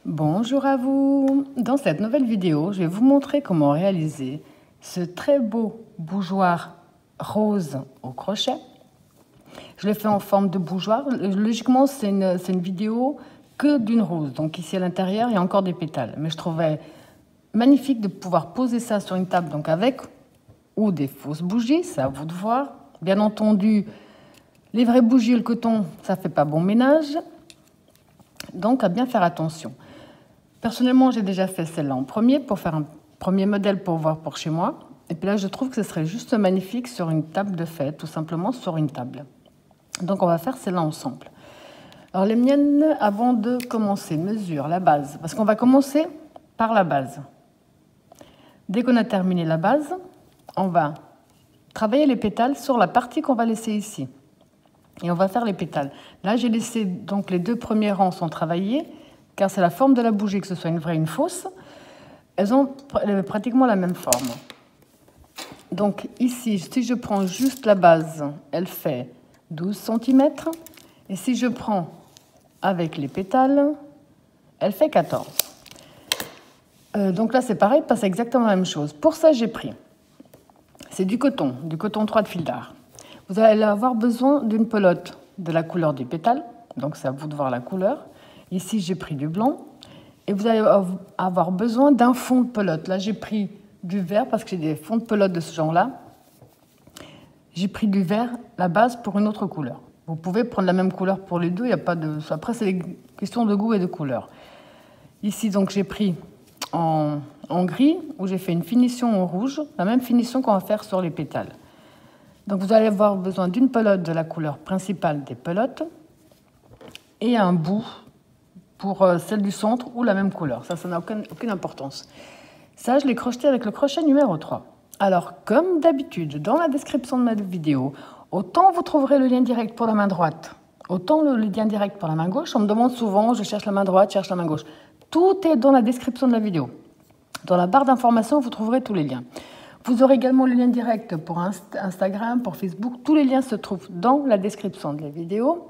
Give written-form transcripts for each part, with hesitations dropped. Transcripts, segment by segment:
Bonjour à vous. Dans cette nouvelle vidéo, je vais vous montrer comment réaliser ce très beau bougeoir rose au crochet. Je l'ai fait en forme de bougeoir. Logiquement, c'est une vidéo que d'une rose. Donc ici à l'intérieur, il y a encore des pétales. Mais je trouvais magnifique de pouvoir poser ça sur une table, donc avec ou des fausses bougies, c'est à vous de voir. Bien entendu, les vraies bougies et le coton, ça fait pas bon ménage. Donc à bien faire attention. Personnellement, j'ai déjà fait celle-là en premier pour faire un premier modèle pour voir pour chez moi. Et puis là, je trouve que ce serait juste magnifique sur une table de fête, tout simplement sur une table. Donc on va faire celle-là ensemble. Alors les miennes, avant de commencer, mesure la base, parce qu'on va commencer par la base. Dès qu'on a terminé la base, on va travailler les pétales sur la partie qu'on va laisser ici. Et on va faire les pétales. Là, j'ai laissé donc les deux premiers rangs sont travaillés, car c'est la forme de la bougie, que ce soit une vraie ou une fausse. Elles ont pratiquement la même forme. Donc ici, si je prends juste la base, elle fait 12 cm. Et si je prends avec les pétales, elle fait 14. Donc là, c'est pareil, c'est exactement la même chose. Pour ça, j'ai pris, c'est du coton 3 de fil d'art. Vous allez avoir besoin d'une pelote de la couleur des pétales, donc c'est à vous de voir la couleur. Ici, j'ai pris du blanc. Et vous allez avoir besoin d'un fond de pelote. Là, j'ai pris du vert parce que j'ai des fonds de pelote de ce genre-là. J'ai pris du vert, la base, pour une autre couleur. Vous pouvez prendre la même couleur pour les deux. Il y a pas de... Après, c'est des questions de goût et de couleur. Ici, donc, j'ai pris en gris, où j'ai fait une finition en rouge, la même finition qu'on va faire sur les pétales. Donc, vous allez avoir besoin d'une pelote de la couleur principale des pelotes et un bout pour celle du centre ou la même couleur. Ça n'a aucune importance. Ça, je l'ai crocheté avec le crochet numéro 3. Alors, comme d'habitude, dans la description de ma vidéo, autant vous trouverez le lien direct pour la main droite, autant le lien direct pour la main gauche. On me demande souvent, je cherche la main droite, je cherche la main gauche. Tout est dans la description de la vidéo. Dans la barre d'informations, vous trouverez tous les liens. Vous aurez également le lien direct pour Instagram, pour Facebook. Tous les liens se trouvent dans la description de la vidéo.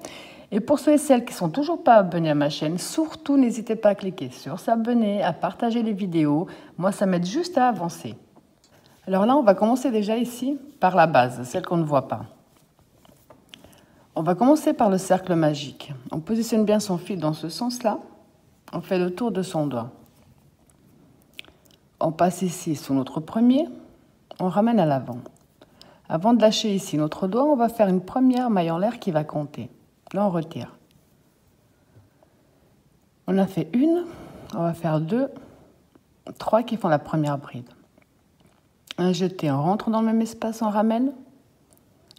Et pour ceux et celles qui ne sont toujours pas abonnés à ma chaîne, surtout n'hésitez pas à cliquer sur s'abonner, à partager les vidéos. Moi, ça m'aide juste à avancer. Alors là, on va commencer déjà ici par la base, celle qu'on ne voit pas. On va commencer par le cercle magique. On positionne bien son fil dans ce sens-là. On fait le tour de son doigt. On passe ici sous notre premier. On ramène à l'avant. Avant de lâcher ici notre doigt, on va faire une première maille en l'air qui va compter. Là, on retire. On a fait une, on va faire 2, 3 qui font la première bride. Un jeté, on rentre dans le même espace, on ramène.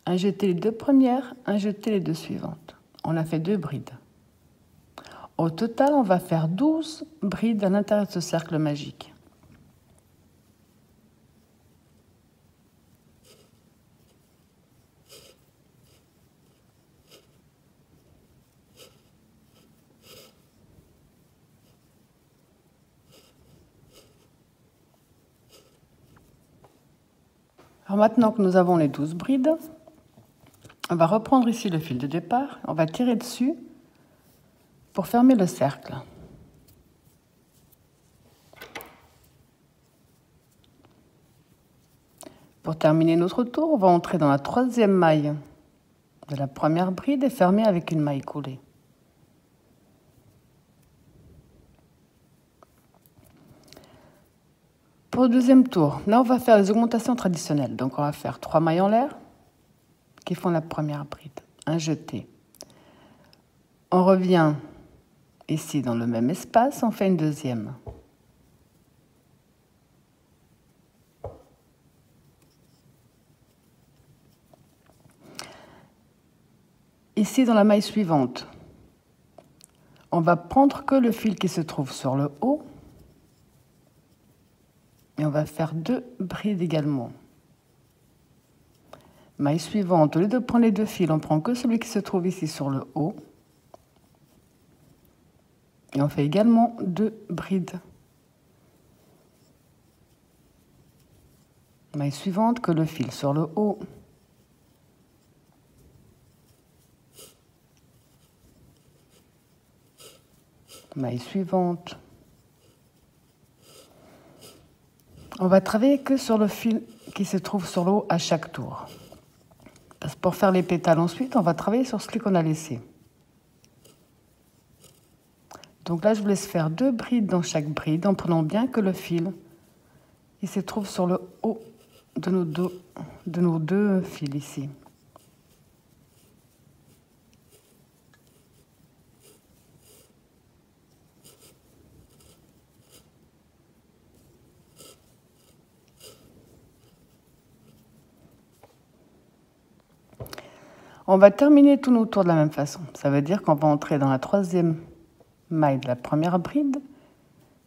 Un jeté les deux premières, un jeté les deux suivantes. On a fait 2 brides. Au total, on va faire 12 brides à l'intérieur de ce cercle magique. Alors maintenant que nous avons les 12 brides, on va reprendre ici le fil de départ, on va tirer dessus pour fermer le cercle. Pour terminer notre tour, on va entrer dans la 3e maille de la première bride et fermer avec une maille coulée. Pour le 2e tour, là on va faire les augmentations traditionnelles. Donc on va faire 3 mailles en l'air qui font la première bride, un jeté. On revient ici dans le même espace, on fait une 2e. Ici dans la maille suivante, on va prendre que le fil qui se trouve sur le haut. Et on va faire 2 brides également. Maille suivante, au lieu de prendre les 2 fils, on prend que celui qui se trouve ici sur le haut. Et on fait également 2 brides. Maille suivante, que le fil sur le haut. Maille suivante. On va travailler que sur le fil qui se trouve sur le haut à chaque tour. Parce que pour faire les pétales ensuite, on va travailler sur celui qu'on a laissé. Donc là, je vous laisse faire 2 brides dans chaque bride en prenant bien que le fil il se trouve sur le haut de nos deux fils ici. On va terminer tous nos tours de la même façon. Ça veut dire qu'on va entrer dans la 3e maille de la première bride,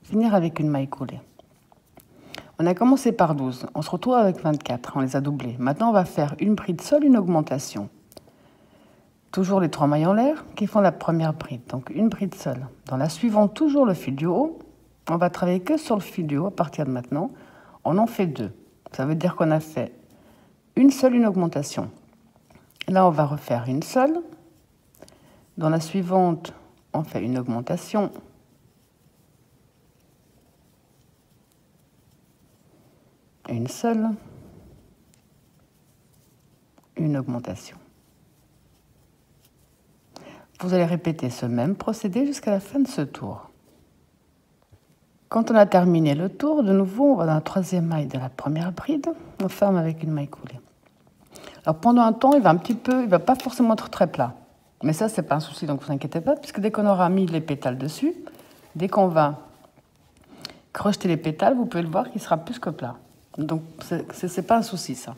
finir avec une maille coulée. On a commencé par 12, on se retrouve avec 24, on les a doublés. Maintenant, on va faire une bride seule, une augmentation. Toujours les 3 mailles en l'air qui font la première bride, donc une bride seule. Dans la suivante, toujours le fil du haut. On va travailler que sur le fil du haut à partir de maintenant. On en fait 2. Ça veut dire qu'on a fait une seule, une augmentation. Là, on va refaire une seule. Dans la suivante, on fait une augmentation. Une seule. Une augmentation. Vous allez répéter ce même procédé jusqu'à la fin de ce tour. Quand on a terminé le tour, de nouveau, on va dans la 3e maille de la première bride. On ferme avec une maille coulée. Alors pendant un temps, il va pas forcément être très plat. Mais ça, c'est pas un souci, donc vous inquiétez pas, puisque dès qu'on aura mis les pétales dessus, dès qu'on va crocheter les pétales, vous pouvez le voir qu'il sera plus que plat. Donc c'est pas un souci, ça.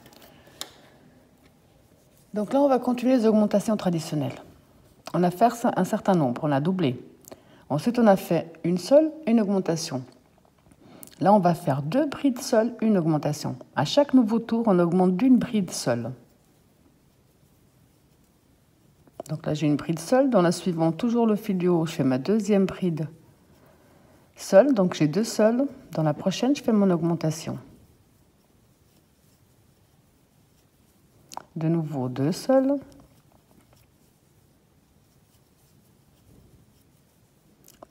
Donc là, on va continuer les augmentations traditionnelles. On a fait un certain nombre, on a doublé. Ensuite, on a fait une seule, une augmentation. Là, on va faire 2 brides seules, une augmentation. À chaque nouveau tour, on augmente d'une bride seule. Donc là, j'ai une bride seule. Dans la suivante, toujours le fil du haut, je fais ma 2e bride seule. Donc j'ai 2 seules. Dans la prochaine, je fais mon augmentation. De nouveau, 2 seules.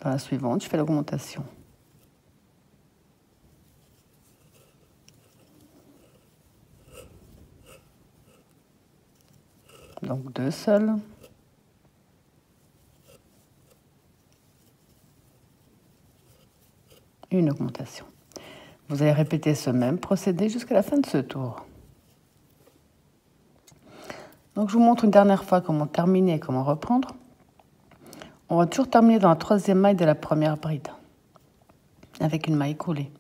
Dans la suivante, je fais l'augmentation. Donc 2 seules. Une augmentation. Vous allez répéter ce même procédé jusqu'à la fin de ce tour. Donc je vous montre une dernière fois comment terminer et comment reprendre. On va toujours terminer dans la 3e maille de la première bride, avec une maille coulée.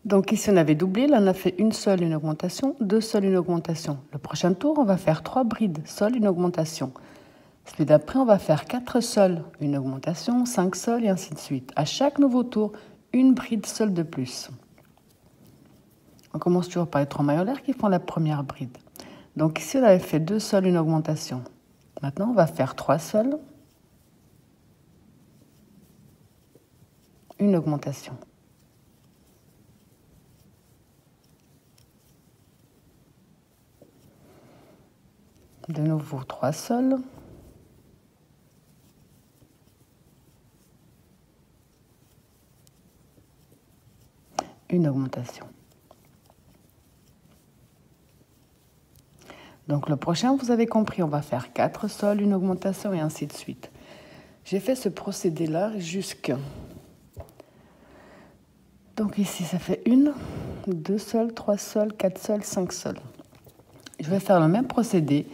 Donc ici on avait doublé, là on a fait une seule, une augmentation, 2 seules, une augmentation. Le prochain tour, on va faire 3 brides, seules, une augmentation. Celui d'après, on va faire 4 seules, une augmentation, 5 seules et ainsi de suite. À chaque nouveau tour, une bride seule de plus. On commence toujours par les 3 mailles en l'air qui font la première bride. Donc ici on avait fait 2 seules, une augmentation. Maintenant on va faire 3 seules, une augmentation. De nouveau 3 seules. Une augmentation. Donc le prochain, vous avez compris, on va faire 4 seules, une augmentation et ainsi de suite. J'ai fait ce procédé-là jusqu'à... Donc ici, ça fait 1, 2 seules, 3 seules, 4 seules, 5 seules. Je vais faire le même procédé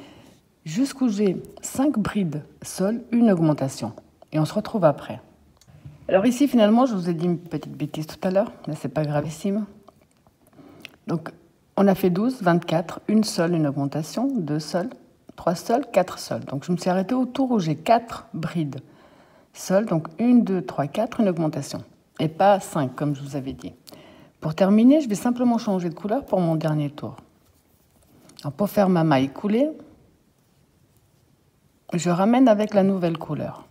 jusqu'où j'ai 5 brides seules, une augmentation. Et on se retrouve après. Alors ici, finalement, je vous ai dit une petite bêtise tout à l'heure, mais c'est pas gravissime. Donc, on a fait 12, 24, une seule, une augmentation, 2 seules, 3 seules, 4 seules. Donc, je me suis arrêtée au tour où j'ai 4 brides seules. Donc, 1, 2, 3, 4, une augmentation. Et pas 5, comme je vous avais dit. Pour terminer, je vais simplement changer de couleur pour mon dernier tour. Alors, pour faire ma maille coulée, je ramène avec la nouvelle couleur.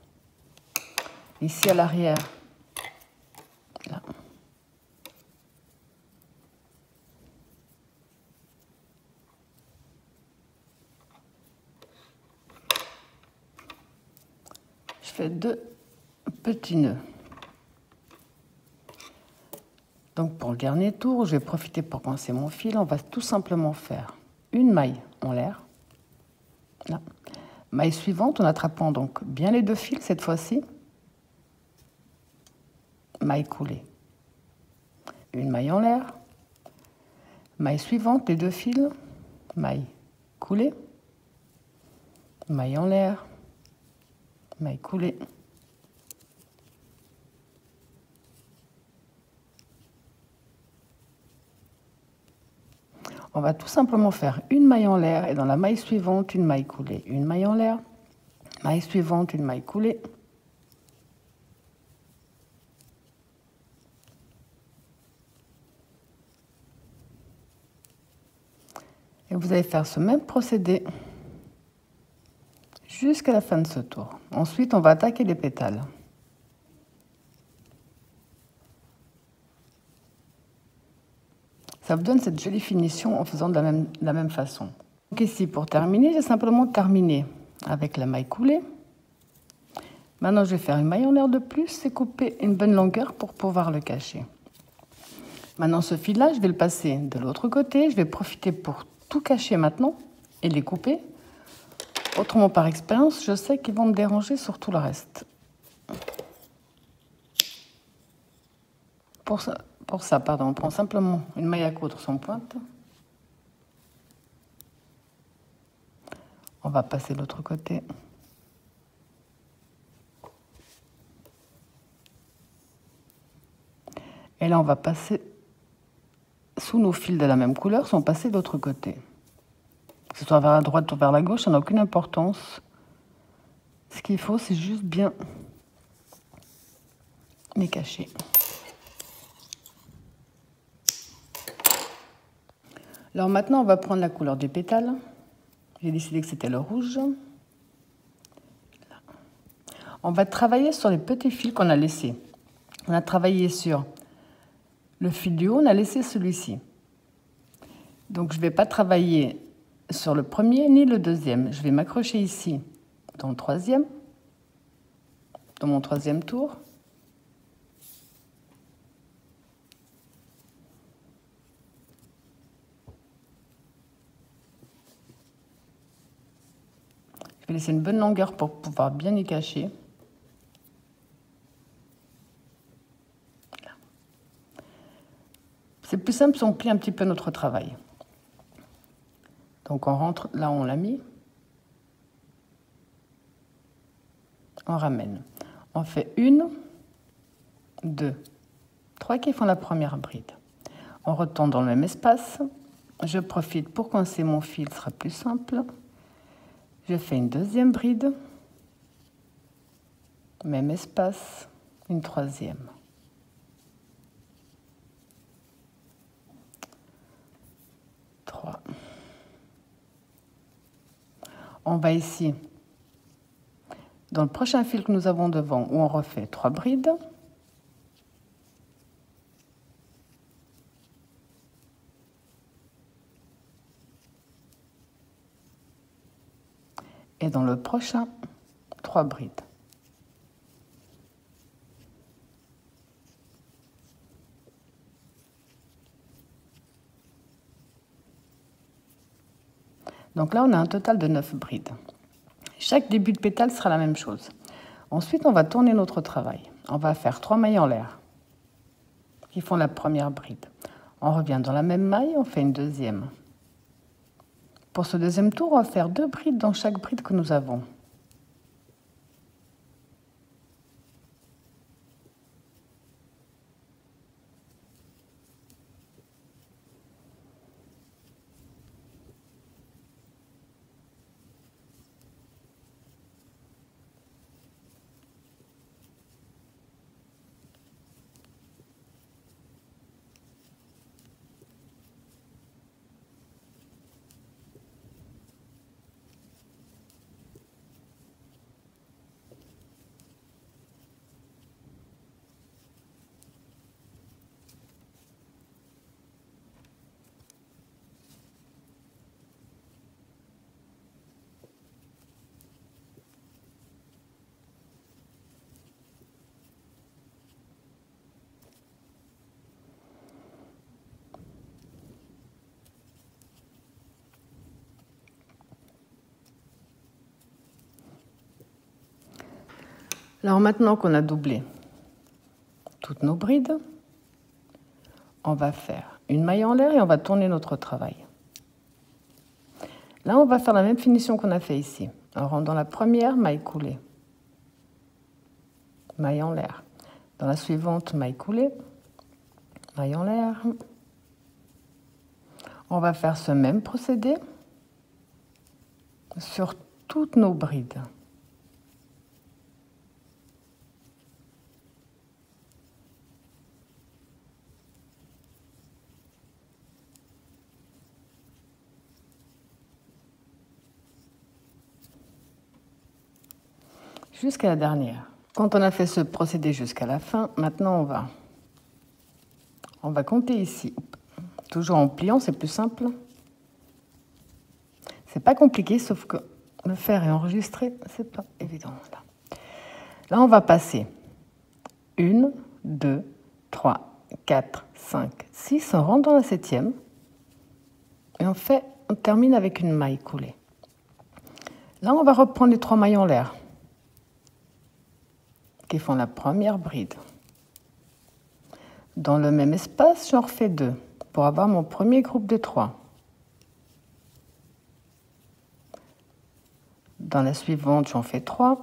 Ici à l'arrière, là. Je fais 2 petits nœuds. Donc pour le dernier tour, je vais profiter pour coincer mon fil. On va tout simplement faire une maille en l'air. Là. Maille suivante en attrapant donc bien les deux fils cette fois-ci. Maille coulée. Une maille en l'air. Maille suivante, les deux fils. Maille coulée. Maille en l'air. Maille coulée. On va tout simplement faire une maille en l'air et dans la maille suivante, une maille coulée. Une maille en l'air, maille suivante, une maille coulée. Et vous allez faire ce même procédé jusqu'à la fin de ce tour. Ensuite, on va attaquer les pétales. Ça vous donne cette jolie finition en faisant de la même façon. Donc ici, pour terminer, j'ai simplement terminé avec la maille coulée. Maintenant, je vais faire une maille en l'air de plus et couper une bonne longueur pour pouvoir le cacher. Maintenant, ce fil-là, je vais le passer de l'autre côté. Je vais profiter pour tout cacher maintenant et les couper. Autrement, par expérience, je sais qu'ils vont me déranger sur tout le reste. Pour ça, on prend simplement une maille à coudre sans pointe. On va passer de l'autre côté. Et là, on va passer sous nos fils de la même couleur, sans passer de l'autre côté. Que ce soit vers la droite ou vers la gauche, ça n'a aucune importance. Ce qu'il faut, c'est juste bien les cacher. Alors maintenant, on va prendre la couleur des pétales. J'ai décidé que c'était le rouge. On va travailler sur les petits fils qu'on a laissés. On a travaillé sur le fil du haut, on a laissé celui-ci. Donc je ne vais pas travailler sur le premier ni le deuxième. Je vais m'accrocher ici dans le troisième, dans mon troisième tour. Je vais laisser une bonne longueur pour pouvoir bien y cacher. C'est plus simple si on plie un petit peu notre travail. Donc on rentre là où on l'a mis. On ramène. On fait 1, 2, 3 qui font la première bride. On retourne dans le même espace. Je profite pour coincer mon fil, ce sera plus simple. Je fais une deuxième bride. Même espace. Une troisième. On va ici, dans le prochain fil que nous avons devant, où on refait 3 brides. Et dans le prochain, 3 brides. Donc là, on a un total de 9 brides. Chaque début de pétale sera la même chose. Ensuite, on va tourner notre travail. On va faire 3 mailles en l'air qui font la première bride. On revient dans la même maille, on fait une deuxième. Pour ce deuxième tour, on va faire 2 brides dans chaque bride que nous avons. Alors maintenant qu'on a doublé toutes nos brides, on va faire une maille en l'air et on va tourner notre travail. Là, on va faire la même finition qu'on a fait ici. On rentre dans la première, maille coulée, maille en l'air. Dans la suivante, maille coulée, maille en l'air. On va faire ce même procédé sur toutes nos brides. Jusqu'à la dernière. Quand on a fait ce procédé jusqu'à la fin, maintenant on va compter ici. Toujours en pliant, c'est plus simple. C'est pas compliqué, sauf que le faire et enregistrer, c'est pas évident. Là, on va passer 1, 2, 3, 4, 5, 6. On rentre dans la 7e. Et on termine avec une maille coulée. Là, on va reprendre les 3 mailles en l'air qui font la première bride. Dans le même espace, j'en refais 2 pour avoir mon premier groupe de 3. Dans la suivante, j'en fais 3.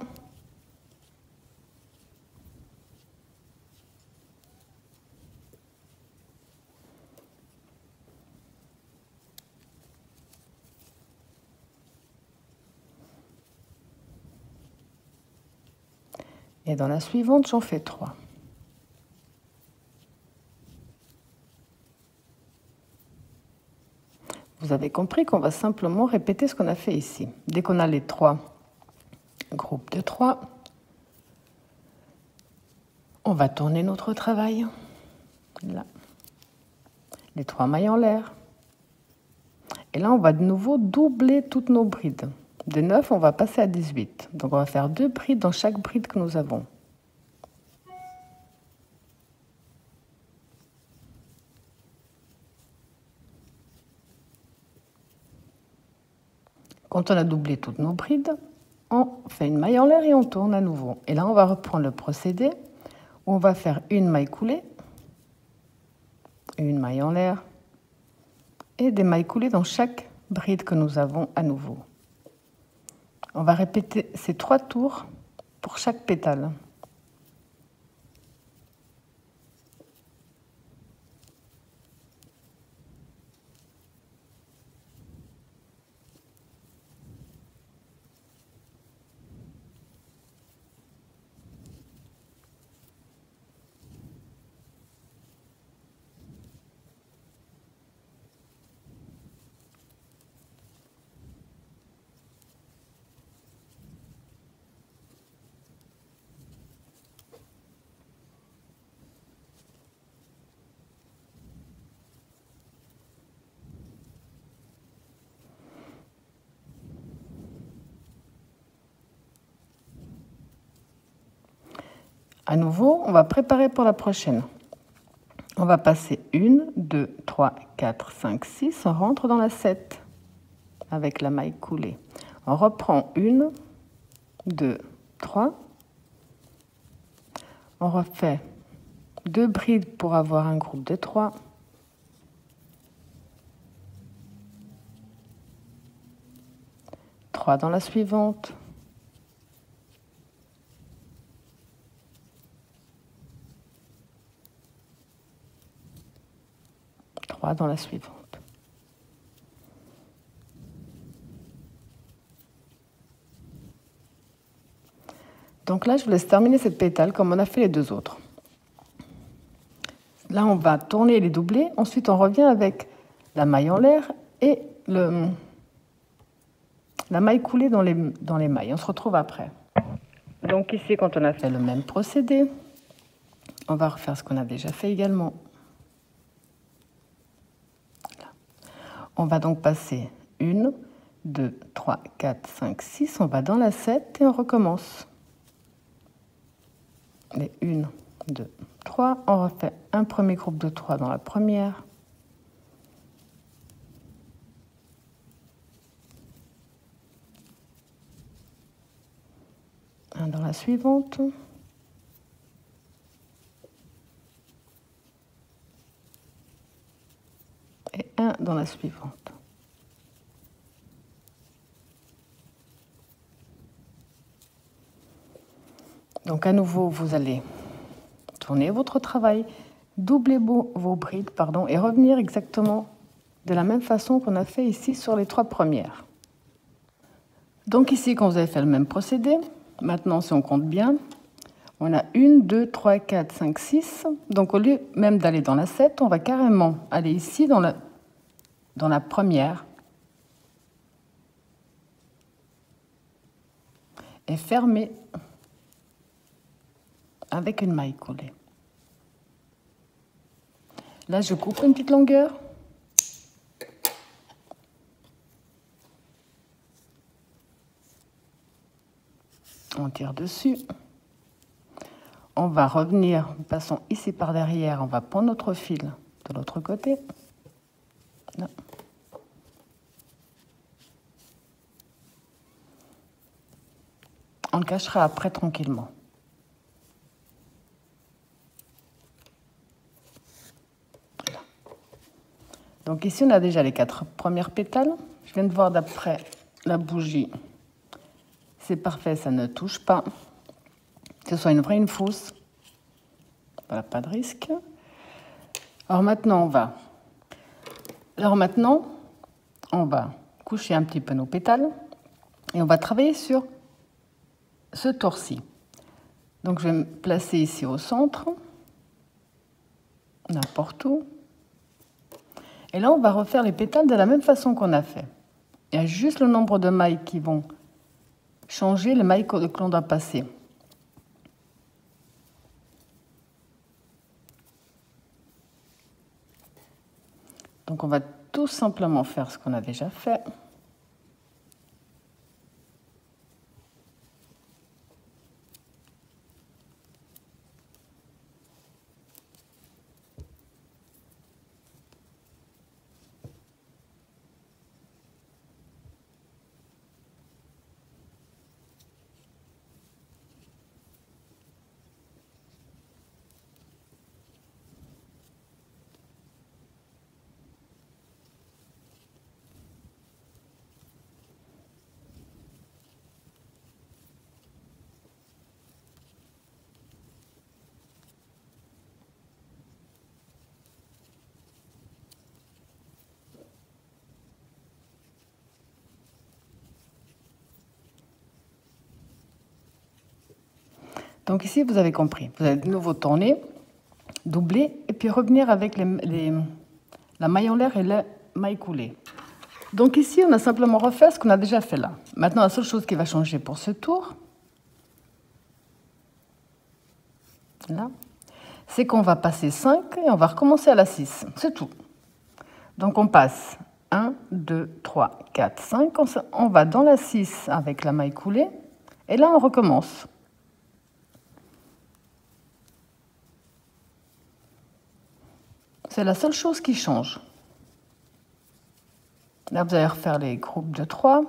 Et dans la suivante, j'en fais 3. Vous avez compris qu'on va simplement répéter ce qu'on a fait ici. Dès qu'on a les 3 groupes de 3, on va tourner notre travail. Là. Les 3 mailles en l'air. Et là, on va de nouveau doubler toutes nos brides. De 9, on va passer à 18. Donc, on va faire 2 brides dans chaque bride que nous avons. Quand on a doublé toutes nos brides, on fait une maille en l'air et on tourne à nouveau. Et là, on va reprendre le procédé où on va faire une maille coulée, une maille en l'air et des mailles coulées dans chaque bride que nous avons à nouveau. On va répéter ces 3 tours pour chaque pétale. À nouveau, on va préparer pour la prochaine. On va passer 1, 2, 3, 4, 5, 6. On rentre dans la 7 avec la maille coulée. On reprend 1, 2, 3. On refait 2 brides pour avoir un groupe de 3. Trois dans la suivante. Dans la suivante. Donc là, je vous laisse terminer cette pétale comme on a fait les 2 autres. Là, on va tourner les doublés. Ensuite, on revient avec la maille en l'air et la maille coulée dans les mailles. On se retrouve après. Donc ici, quand on a fait le même procédé, on va refaire ce qu'on a déjà fait également. On va donc passer 1, 2, 3, 4, 5, 6. On va dans la 7 et on recommence. Les 1, 2, 3. On refait un premier groupe de 3 dans la première. Un dans la suivante. un dans la suivante. Donc à nouveau, vous allez tourner votre travail, doubler vos brides, et revenir exactement de la même façon qu'on a fait ici sur les 3 premières. Donc ici, quand vous avez fait le même procédé, maintenant si on compte bien, on a 1, 2, 3, 4, 5, 6. Donc au lieu même d'aller dans la 7, on va carrément aller ici dans la première et fermer avec une maille collée. Là, je coupe une petite longueur. On tire dessus. On va revenir, passons ici par derrière, on va prendre notre fil de l'autre côté. Là. On le cachera après tranquillement. Voilà. Donc ici, on a déjà les 4 premières pétales. Je viens de voir d'après la bougie. C'est parfait, ça ne touche pas. Que ce soit une vraie ou une fausse. Voilà, pas de risque. Alors maintenant, on va coucher un petit peu nos pétales et on va travailler sur ce tour-ci. Donc je vais me placer ici au centre, n'importe où. Et là, on va refaire les pétales de la même façon qu'on a fait. Il y a juste le nombre de mailles qui vont changer, les mailles que l'on doit passer. Donc on va tout simplement faire ce qu'on a déjà fait. Donc ici, vous avez compris. Vous allez de nouveau tourner, doubler, et puis revenir avec la maille en l'air et la maille coulée. Donc ici, on a simplement refait ce qu'on a déjà fait là. Maintenant, la seule chose qui va changer pour ce tour, là, c'est qu'on va passer 5 et on va recommencer à la 6. C'est tout. Donc on passe 1, 2, 3, 4, 5. On va dans la 6 avec la maille coulée. Et là, on recommence. C'est la seule chose qui change. Là, vous allez refaire les groupes de 3.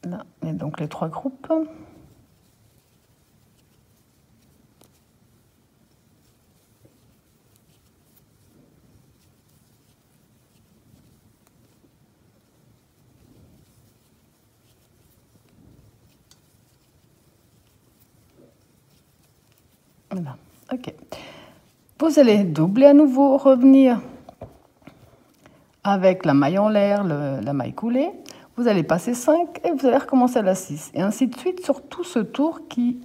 Là, et donc les 3 groupes. Voilà, ok. Vous allez doubler à nouveau, revenir avec la maille en l'air, la maille coulée. Vous allez passer 5 et vous allez recommencer à la 6. Et ainsi de suite sur tout ce tour qui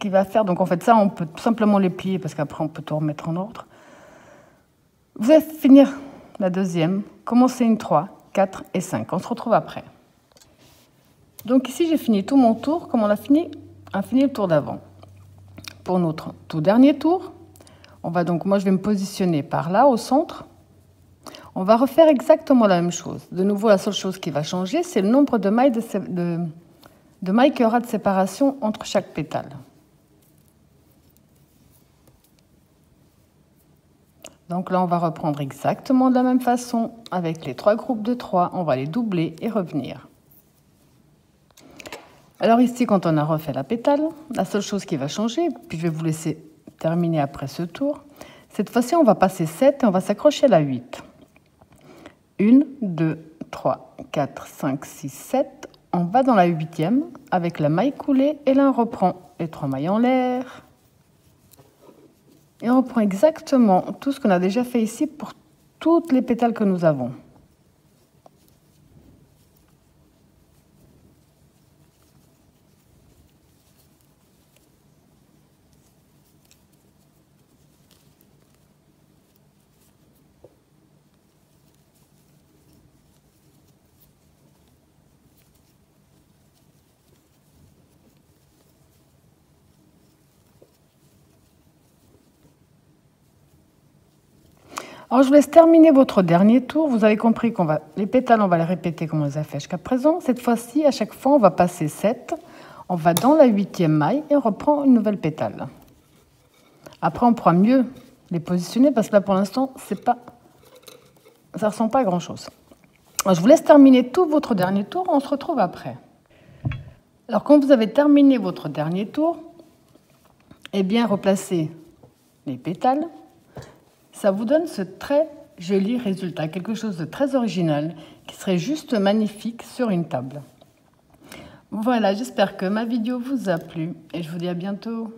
va faire. Donc en fait, ça, on peut tout simplement les plier parce qu'après, on peut tout remettre en ordre. Vous allez finir la deuxième, commencer une 3, 4 et 5. On se retrouve après. Donc ici, j'ai fini tout mon tour comme on a fini le tour d'avant. Pour notre tout dernier tour, moi je vais me positionner par là au centre. On va refaire exactement la même chose. De nouveau, la seule chose qui va changer, c'est le nombre de mailles de mailles qu'il y aura de séparation entre chaque pétale. Donc là, on va reprendre exactement de la même façon avec les 3 groupes de 3. On va les doubler et revenir. Alors ici, quand on a refait la pétale, la seule chose qui va changer, puis je vais vous laisser terminer après ce tour, cette fois-ci, on va passer 7 et on va s'accrocher à la 8. 1, 2, 3, 4, 5, 6, 7. On va dans la 8e avec la maille coulée et là on reprend les 3 mailles en l'air. Et on reprend exactement tout ce qu'on a déjà fait ici pour toutes les pétales que nous avons. Alors, je vous laisse terminer votre dernier tour. Vous avez compris qu'on va les pétales, on va les répéter comme on les a fait jusqu'à présent. Cette fois-ci, à chaque fois, on va passer 7. On va dans la 8e maille et on reprend une nouvelle pétale. Après, on pourra mieux les positionner parce que là, pour l'instant, ça ne ressemble pas à grand-chose. Alors, je vous laisse terminer tout votre dernier tour. On se retrouve après. Alors, quand vous avez terminé votre dernier tour, eh bien, replacez les pétales. Ça vous donne ce très joli résultat, quelque chose de très original, qui serait juste magnifique sur une table. Voilà, j'espère que ma vidéo vous a plu et je vous dis à bientôt.